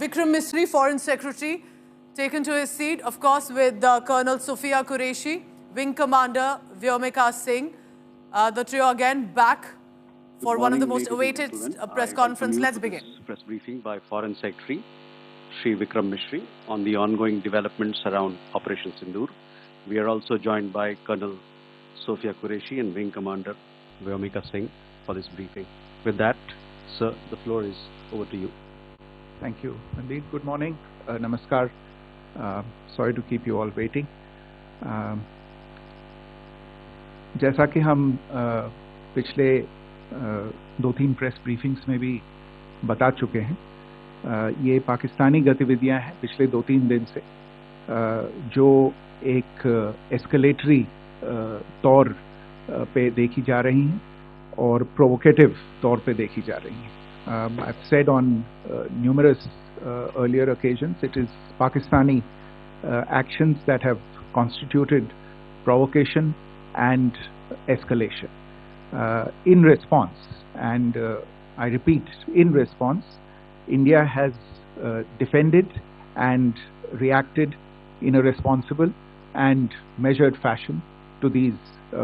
Vikram Misri, Foreign Secretary, taken to his seat, of course, with Colonel Sophia Qureshi, Wing Commander Vyomika Singh. The trio again back for one of the most awaited press conference. Let's begin. Press briefing by Foreign Secretary Shri Vikram Misri on the ongoing developments around Operation Sindoor. We are also joined by Colonel Sophia Qureshi and Wing Commander Vyomika Singh for this briefing. With that, sir, the floor is over to you. Thank you. Indeed, good morning. Namaskar. Sorry to keep you all waiting. जैसा कि हम पिछले 2-3 press briefings में भी बता चुके हैं, ये पाकिस्तानी गतिविधियां हैं पिछले 2-3 दिन से, जो एक एस्केलेटरी तौर पे देखी जा रही हैं और प्रोवोकेटिव तौर पे देखी जा रही हैं. I've said on numerous earlier occasions, it is Pakistani actions that have constituted provocation and escalation. In response, and I repeat, in response, India has defended and reacted in a responsible and measured fashion to these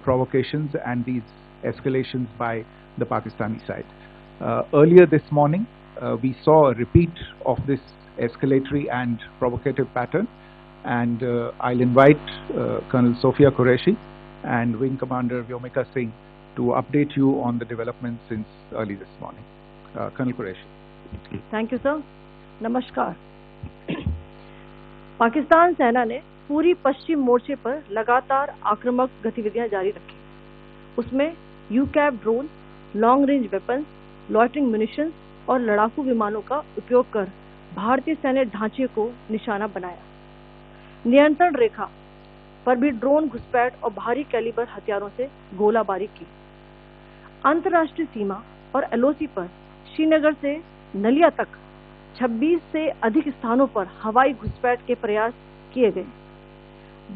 provocations and these escalations by the Pakistani side. Earlier this morning, we saw a repeat of this escalatory and provocative pattern, and I'll invite Colonel Sophia Qureshi and Wing Commander Vyomika Singh to update you on the developments since early this morning. Colonel Qureshi. Thank you, sir. नमस्कार. पाकिस्तान सेना ने पूरी पश्चिम मोर्चे पर लगातार आक्रामक गतिविधियां जारी रखी. उसमें UCAV drone, long range weapons, loitering munitions और लड़ाकू विमानों का उपयोग कर भारतीय सैन्य ढांचे को निशाना बनाया. नियंत्रण रेखा पर भी ड्रोन घुसपैठ और भारी कैलिबर हथियारों से गोलाबारी की. अंतर्राष्ट्रीय सीमा और एलओसी पर श्रीनगर से नलिया तक 26 से अधिक स्थानों पर हवाई घुसपैठ के प्रयास किए गए.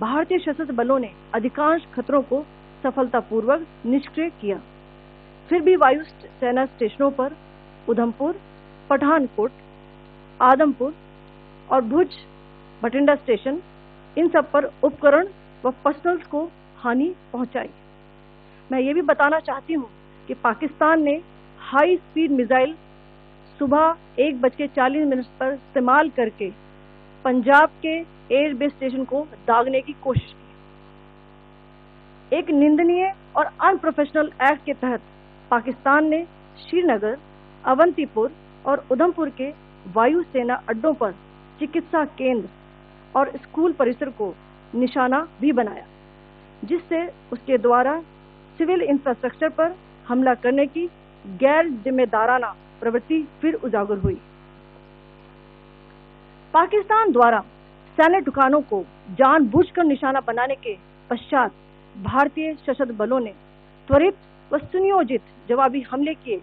भारतीय सशस्त्र बलों ने अधिकांश खतरों को सफलतापूर्वक निष्क्रिय किया. फिर भी वायु सेना स्टेशनों पर उधमपुर, पठानकोट, आदमपुर और भुज बठिंडा स्टेशन, इन सब पर उपकरण व पर्सनल्स को हानि पहुंचाई. मैं ये भी बताना चाहती हूं कि पाकिस्तान ने हाई स्पीड मिसाइल सुबह 1:40 पर इस्तेमाल करके पंजाब के एयरबेस स्टेशन को दागने की कोशिश की. एक निंदनीय और अनप्रोफेशनल एक्ट के तहत पाकिस्तान ने श्रीनगर, अवंतीपुर और उधमपुर के वायु सेना अड्डों पर चिकित्सा केंद्र और स्कूल परिसर को निशाना भी बनाया, जिससे उसके द्वारा सिविल इंफ्रास्ट्रक्चर पर हमला करने की गैर जिम्मेदाराना प्रवृत्ति फिर उजागर हुई. पाकिस्तान द्वारा सैन्य ठिकानों को जानबूझकर निशाना बनाने के पश्चात भारतीय सशस्त्र बलों ने त्वरित व सुनियोजित जवाबी हमले किए.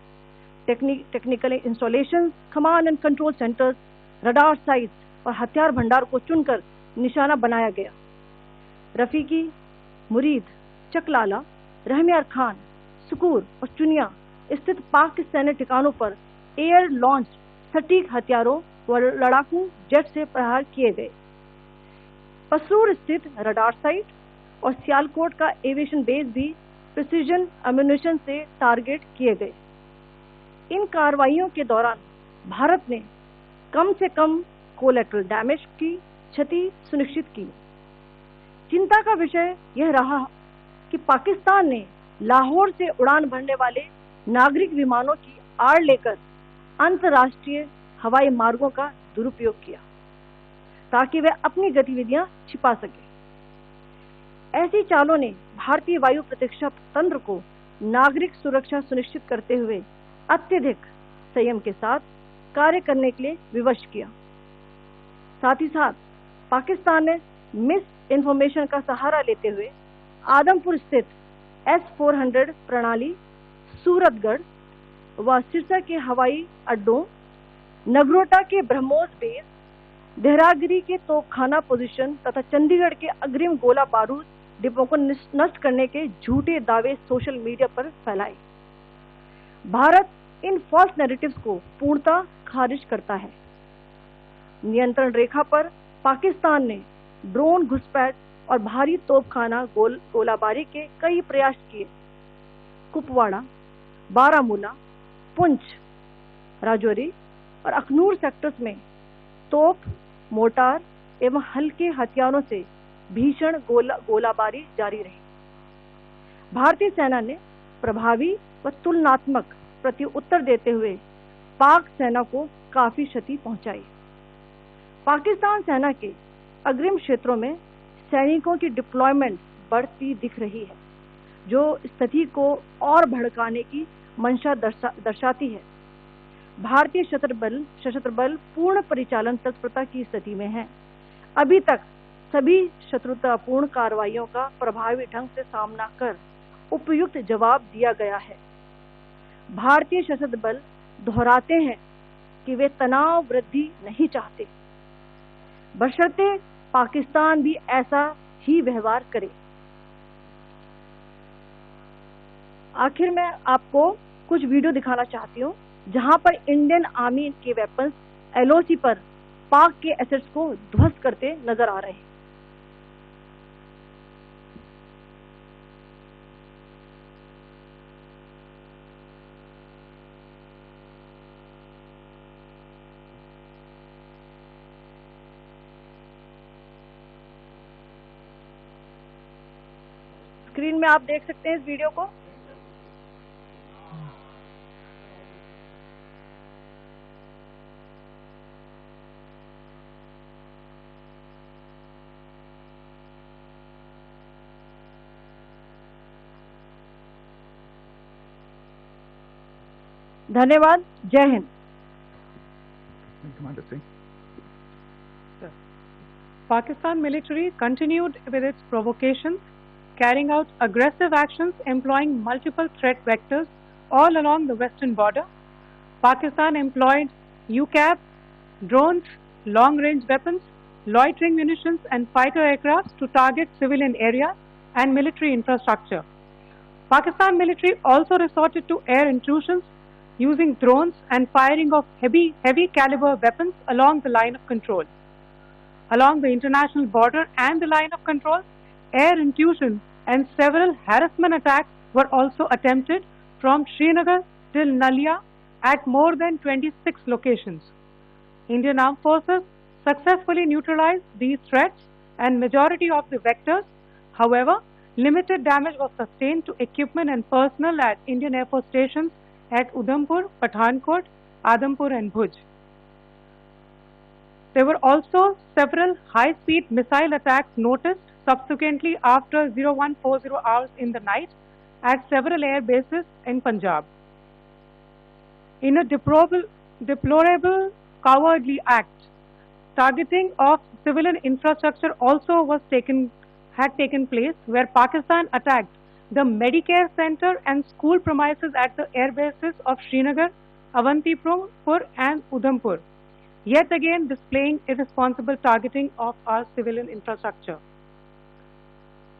Technical installation, command and control centres, radar sites और हथियार भंडार को चुनकर निशाना बनाया गया. रफीकी, मुरीद, चकलाला, रहमियार खान, सुकूर और चुनिया स्थित पाक सैन्य ठिकानों पर एयर लॉन्च सटीक हथियारों व लड़ाकू जेट से प्रहार किए गए. पसरूर स्थित रडार साइट और सियालकोट का एविएशन बेस भी प्रिसीजन एम्यूनिशन से टारगेट किए गए. इन कार्रवाइयों के दौरान भारत ने कम से कम कोलैटरल डैमेज की क्षति सुनिश्चित की. चिंता का विषय यह रहा कि पाकिस्तान ने लाहौर से उड़ान भरने वाले नागरिक विमानों की आड़ लेकर अंतर्राष्ट्रीय हवाई मार्गों का दुरुपयोग किया ताकि वे अपनी गतिविधियां छिपा सके. ऐसी चालों ने भारतीय वायु प्रतिरक्षा तंत्र को नागरिक सुरक्षा सुनिश्चित करते हुए अत्यधिक संयम के साथ कार्य करने के लिए विवश किया. साथ ही साथ पाकिस्तान ने मिस इन्फॉर्मेशन का सहारा लेते हुए आदमपुर स्थित S-400 प्रणाली, सूरतगढ़ व सिरसा के हवाई अड्डों, नगरोटा के ब्रह्मोस बेस, देहरागिरी के तोपखाना पोजीशन तथा चंडीगढ़ के अग्रिम गोला बारूद डिपों को नष्ट करने के झूठे दावे सोशल मीडिया पर फैलाए. भारत इन फॉल्स नैरेटिव्स को पूर्णतः खारिज करता है. नियंत्रण रेखा पर पाकिस्तान ने ड्रोन घुसपैठ और भारी तोपखाना गोलाबारी के कई प्रयास किए। कुपवाड़ा, बारामूला, पुंछ, राजौरी और अखनूर सेक्टर्स में तोप, मोर्टार एवं हल्के हथियारों से भीषण गोलाबारी जारी रही। भारतीय सेना ने प्रभावी व तुलनात्मक प्रत्युत्तर देते हुए पाक सेना को काफी क्षति पहुंचाई। पाकिस्तान सेना के अग्रिम क्षेत्रों में सैनिकों की डिप्लॉयमेंट बढ़ती दिख रही है, जो स्थिति को और भड़काने की मंशा दर्शाती है। भारतीय सशस्त्र बल पूर्ण परिचालन तत्परता की स्थिति में है। अभी तक सभी शत्रुतापूर्ण कार्रवाइयों का प्रभावी ढंग से सामना कर उपयुक्त जवाब दिया गया है। भारतीय सशस्त्र बल दोहराते हैं कि वे तनाव वृद्धि नहीं चाहते, बशर्ते पाकिस्तान भी ऐसा ही व्यवहार करे। आखिर में आपको कुछ वीडियो दिखाना चाहती हूँ जहां पर इंडियन आर्मी के वेपन्स LOC पर पाक के एसेट्स को ध्वस्त करते नजर आ रहे हैं। स्क्रीन में आप देख सकते हैं इस वीडियो को। धन्यवाद। जय Hind. Commander Singh. Pakistan military continued with its provocations, carrying out aggressive actions employing multiple threat vectors all along the western border. Pakistan employed UCAV, drones, long-range weapons, loitering munitions and fighter aircraft to target civilian areas and military infrastructure. Pakistan military also resorted to air intrusions using drones and firing of heavy caliber weapons along the line of control. Along the international border and the line of control, air intrusion and several harassment attacks were also attempted from Srinagar till Nalia at more than 26 locations. Indian Armed Forces successfully neutralized these threats and majority of the vectors. However, limited damage was sustained to equipment and personnel at Indian Air Force stations at Udhampur, Pathankot, Adampur and Bhuj. There were also several high-speed missile attacks noticed subsequently after 0140 hours in the night at several air bases in Punjab. In a deplorable cowardly act, targeting of civilian infrastructure also had taken place, where Pakistan attacked the Medicare Center and school premises at the air bases of Srinagar, Avantipur and Udhampur, yet again displaying irresponsible targeting of our civilian infrastructure.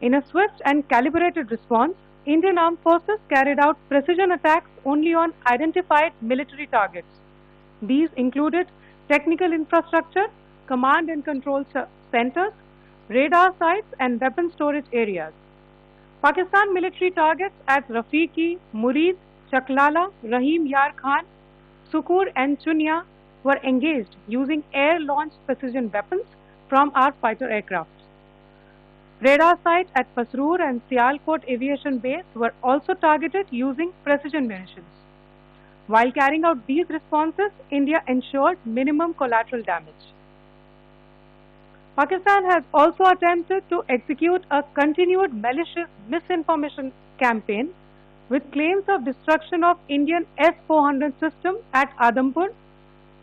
In a swift and calibrated response, Indian Armed Forces carried out precision attacks only on identified military targets. These included technical infrastructure, command and control centers, radar sites and weapon storage areas. Pakistan military targets at Rafiqi, Murid, Chaklala, Rahim Yar Khan, Sukur and Chunya were engaged using air-launched precision weapons from our fighter aircraft. Radar sites at Pasroor and Sialkot Aviation Base were also targeted using precision munitions. While carrying out these responses, India ensured minimum collateral damage. Pakistan has also attempted to execute a continued malicious misinformation campaign with claims of destruction of Indian S-400 system at Adampur,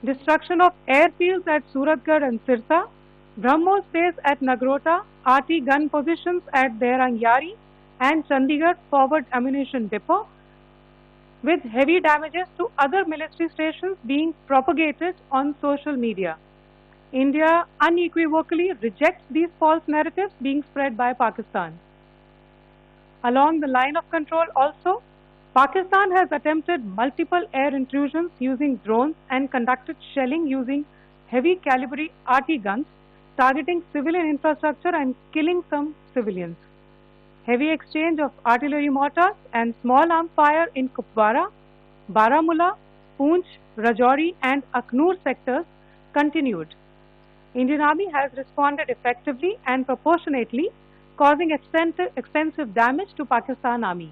destruction of airfields at Suratgarh and Sirsa, BrahMos base at Nagrota, RT gun positions at Derang Yari and Chandigarh forward ammunition depot, with heavy damages to other military stations being propagated on social media. India unequivocally rejects these false narratives being spread by Pakistan. Along the line of control also, Pakistan has attempted multiple air intrusions using drones and conducted shelling using heavy caliber RT guns targeting civilian infrastructure and killing some civilians. Heavy exchange of artillery mortars and small arm fire in Kupwara, Baramulla, Poonch, Rajouri and Aknoor sectors continued. Indian Army has responded effectively and proportionately, causing extensive damage to Pakistan Army.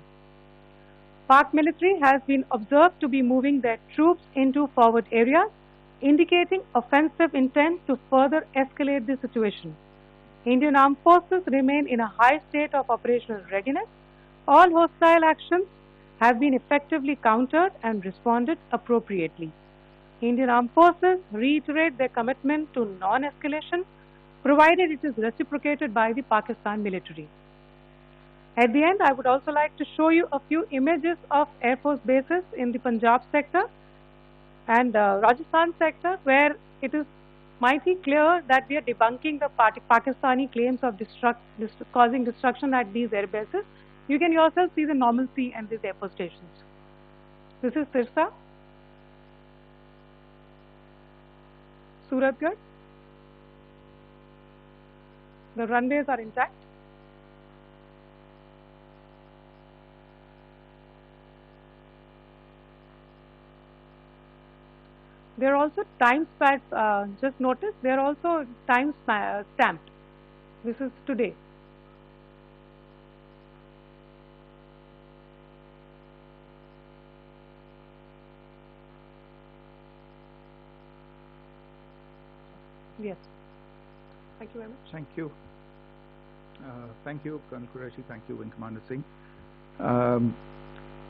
Pak military has been observed to be moving their troops into forward areas, indicating offensive intent to further escalate the situation. Indian Armed Forces remain in a high state of operational readiness. All hostile actions have been effectively countered and responded appropriately. Indian Armed Forces reiterate their commitment to non-escalation, provided it is reciprocated by the Pakistan military. At the end, I would also like to show you a few images of Air Force bases in the Punjab sector and Rajasthan sector, where it is mighty clear that we are debunking the Pakistani claims of causing destruction at these air bases. You can yourself see the normalcy and these air force stations. This is Sirsa, Suratgarh. The runways are intact. They are also time stamped. Just notice they are also time stamped. This is today. Yes. Thank you very much. Thank you. Thank you, Colonel Qureshi. Thank you, Wing Commander Singh.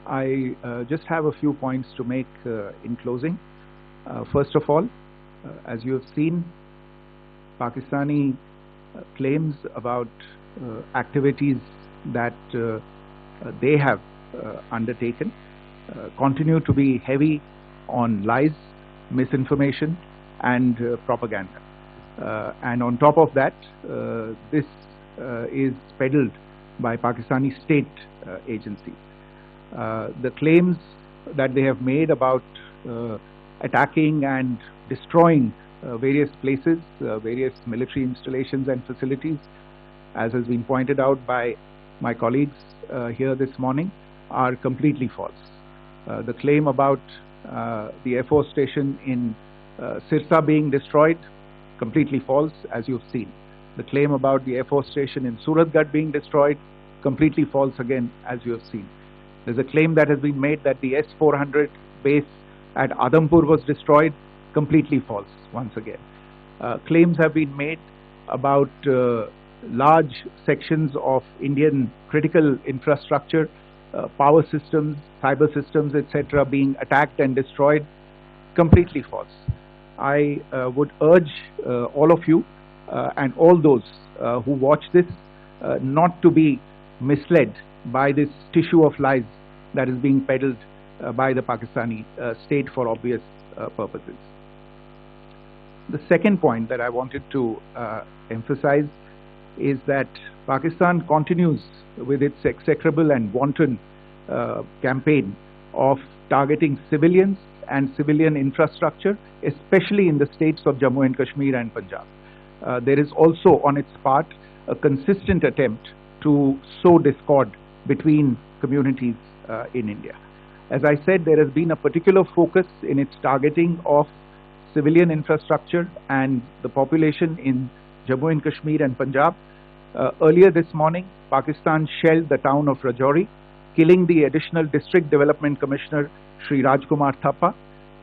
I just have a few points to make in closing. First of all, as you have seen, Pakistani claims about activities that they have undertaken continue to be heavy on lies, misinformation and propaganda. And on top of that, this is peddled by Pakistani state agencies. The claims that they have made about attacking and destroying various places, various military installations and facilities, as has been pointed out by my colleagues here this morning, are completely false. The claim about the Air Force station in Sirsa being destroyed, completely false, as you've seen. The claim about the Air Force station in Suratgarh being destroyed, completely false again, as you have seen. There's a claim that has been made that the S-400 base at Adampur was destroyed, completely false once again. Claims have been made about large sections of Indian critical infrastructure, power systems, cyber systems, etc. being attacked and destroyed, completely false. I would urge all of you and all those who watch this not to be misled by this tissue of lies that is being peddled by the Pakistani state for obvious purposes. The second point that I wanted to emphasize is that Pakistan continues with its execrable and wanton campaign of targeting civilians and civilian infrastructure, especially in the states of Jammu and Kashmir and Punjab. There is also on its part a consistent attempt to sow discord between communities in India. As I said, there has been a particular focus in its targeting of civilian infrastructure and the population in Jammu and Kashmir and Punjab. Earlier this morning, Pakistan shelled the town of Rajouri, killing the additional District Development Commissioner Shri Rajkumar Thappa,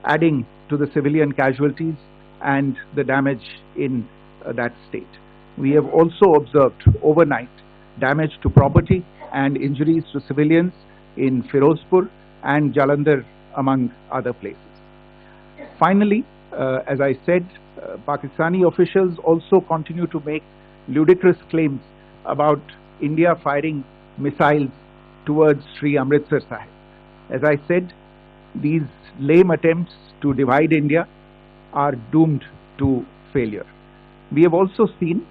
adding to the civilian casualties and the damage in that state. We have also observed overnight damage to property and injuries to civilians in Firozpur and Jalandhar, among other places. Finally, as I said, Pakistani officials also continue to make ludicrous claims about India firing missiles towards Sri Amritsar Sahib. As I said, these lame attempts to divide India are doomed to failure. We have also seen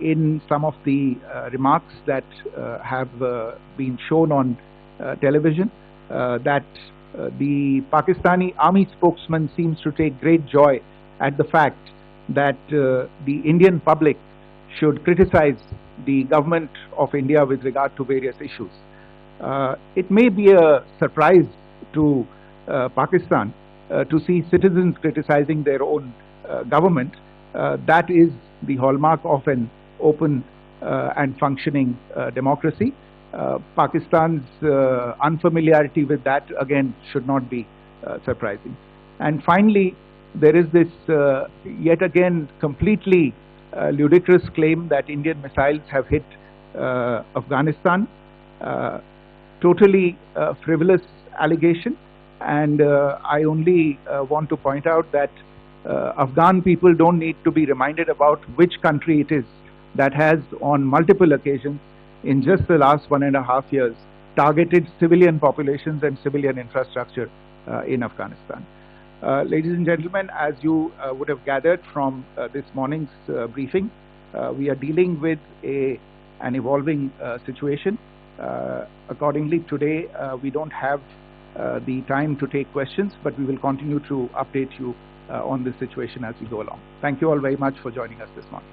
in some of the remarks that have been shown on television that the Pakistani army spokesman seems to take great joy at the fact that the Indian public should criticize the government of India with regard to various issues. It may be a surprise to Pakistan to see citizens criticizing their own government. That is the hallmark of an open and functioning democracy. Pakistan's unfamiliarity with that, again, should not be surprising. And finally, there is this yet again completely ludicrous claim that Indian missiles have hit Afghanistan. Totally frivolous allegation, and I only want to point out that Afghan people don't need to be reminded about which country it is that has on multiple occasions in just the last 1.5 years targeted civilian populations and civilian infrastructure in Afghanistan. Ladies and gentlemen, as you would have gathered from this morning's briefing, we are dealing with an evolving situation. Accordingly, today we don't have the time to take questions, but we will continue to update you on this situation as we go along. Thank you all very much for joining us this morning.